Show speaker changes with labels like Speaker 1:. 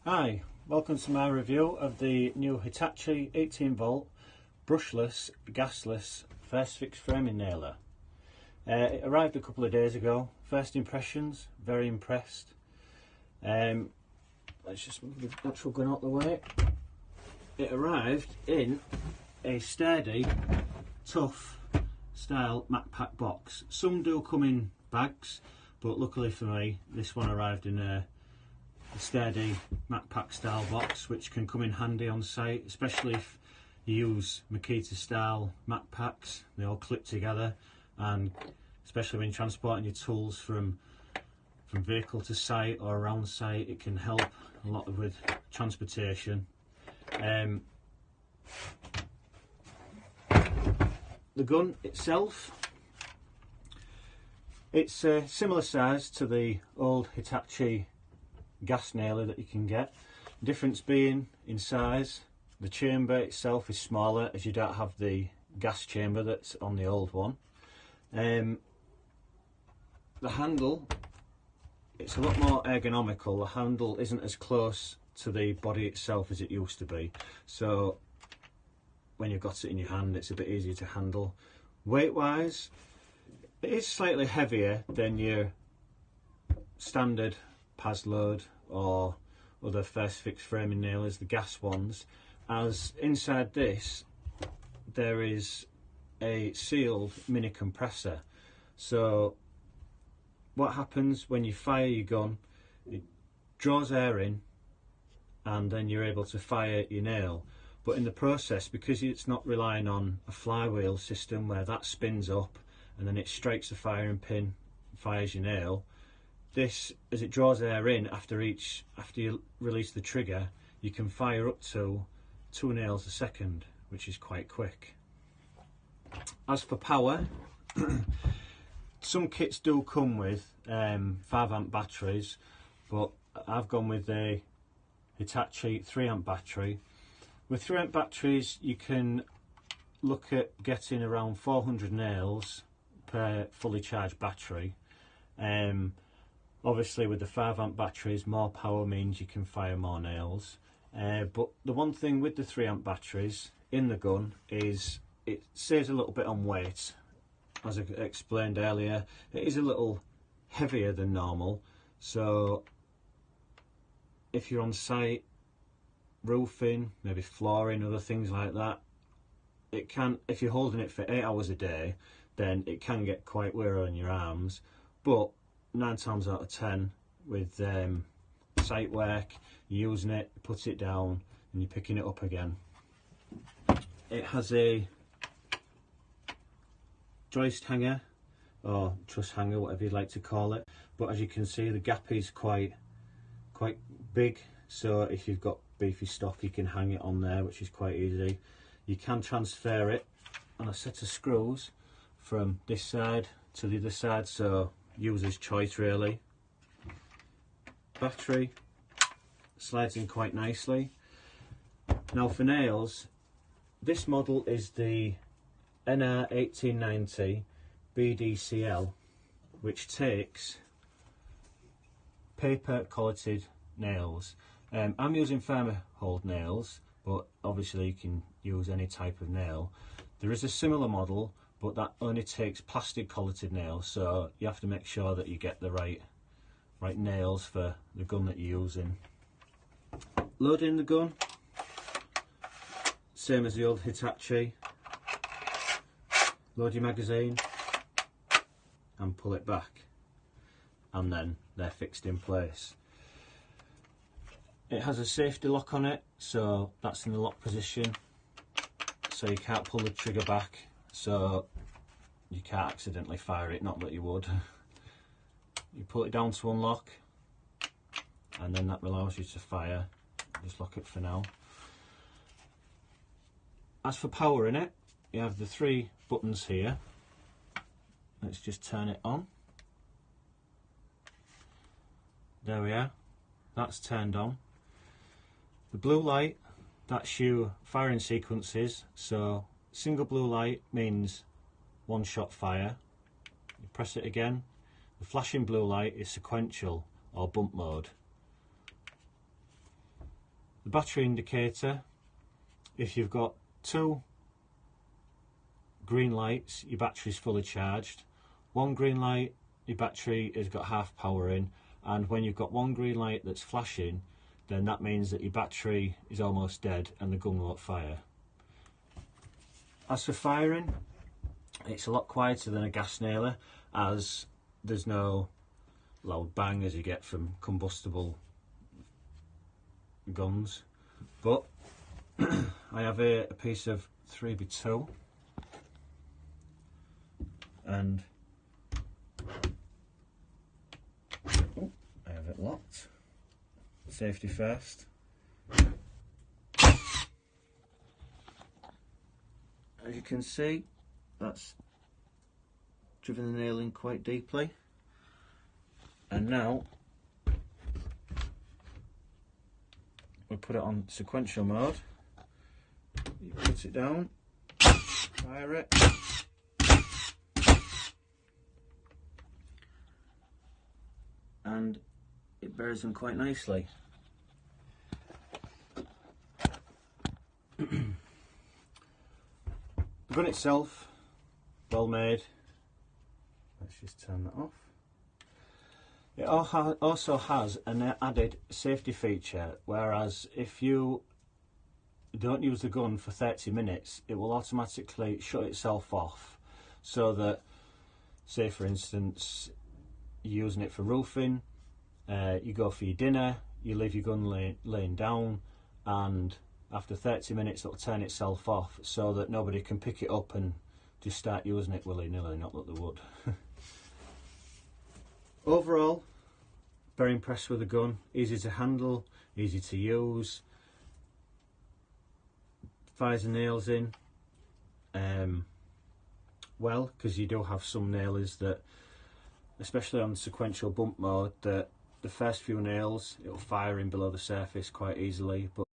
Speaker 1: Hi, welcome to my review of the new Hitachi 18 volt brushless gasless first fix framing nailer. It arrived a couple of days ago. First impressions, very impressed. Let's just move the actual gun out the way. It arrived in a sturdy, tough style MacPack box. Some do come in bags, but luckily for me this one arrived in a sturdy MacPack style box, which can come in handy on site, especially if you use Makita style MacPacks. They all clip together, and especially when you're transporting your tools from vehicle to site or around site, it can help a lot with transportation. The gun itself, it's a similar size to the old Hitachi gas nailer that you can get. The difference being in size, the chamber itself is smaller, as you don't have the gas chamber that's on the old one. The handle, it's a lot more ergonomical. The handle isn't as close to the body itself as it used to be, so when you've got it in your hand it's a bit easier to handle. Weight wise, it is slightly heavier than your standard PAS load or other first fix framing nailers, the gas ones, as inside this there is a sealed mini compressor. So what happens when you fire your gun, it draws air in and then you're able to fire your nail. But in the process, because it's not relying on a flywheel system where that spins up and then it strikes the firing pin, fires your nail, this, as it draws air in after you release the trigger, you can fire up to 2 nails a second, which is quite quick. As for power, some kits do come with 5 amp batteries, but I've gone with the Hitachi 3 amp battery. With 3 amp batteries you can look at getting around 400 nails per fully charged battery. Obviously with the 5 amp batteries, more power means you can fire more nails. But the one thing with the 3 amp batteries in the gun is it saves a little bit on weight. As I explained earlier, it is a little heavier than normal, so if you're on site, roofing, maybe flooring, other things like that, it can, if you're holding it for 8 hours a day, then it can get quite weary on your arms. But 9 times out of 10 with site work, you're using it, put it down and you're picking it up again. It has a joist hanger or truss hanger, whatever you'd like to call it, but as you can see the gap is quite big, so if you've got beefy stock you can hang it on there, which is quite easy. You can transfer it on a set of screws from this side to the other side, so user's choice really. Battery slides in quite nicely. Now for nails, this model is the NR1890 BDCL, which takes paper collated nails. I'm using firmer hold nails, but obviously you can use any type of nail. There is a similar model, but that only takes plastic collated nails, so you have to make sure that you get the right nails for the gun that you're using. Loading the gun, same as the old Hitachi. Load your magazine and pull it back, and then they're fixed in place. It has a safety lock on it, so that's in the lock position, so you can't pull the trigger back, so you can't accidentally fire it, not that you would. You pull it down to unlock and then that allows you to fire. Just lock it for now. As for power in it, you have the 3 buttons here. Let's just turn it on. There we are, that's turned on. The blue light, that's your firing sequences, so single blue light means 1 shot fire. You press it again, the flashing blue light is sequential or bump mode. The battery indicator, if you've got 2 green lights, your battery's fully charged. 1 green light, your battery has got half power in, and when you've got 1 green light that's flashing, then that means that your battery is almost dead and the gun won't fire. As for firing, it's a lot quieter than a gas nailer, as there's no loud bang as you get from combustible guns. But I have a piece of 3x2, and I have it locked. Safety first. As you can see, that's driven the nail in quite deeply. And now we put it on sequential mode. You put it down, fire it, and it buries them quite nicely. The gun itself, well made. Let's just turn that off. It also has an added safety feature, whereas if you don't use the gun for 30 minutes, it will automatically shut itself off, so that, say for instance, you're using it for roofing, you go for your dinner, you leave your gun laying down, and after 30 minutes it'll turn itself off, so that nobody can pick it up and just start using it willy-nilly, not that they would. Overall, very impressed with the gun. Easy to handle, easy to use, fires the nails in well, because you do have some nailers that, especially on sequential bump mode, that the first few nails it'll fire in below the surface quite easily, but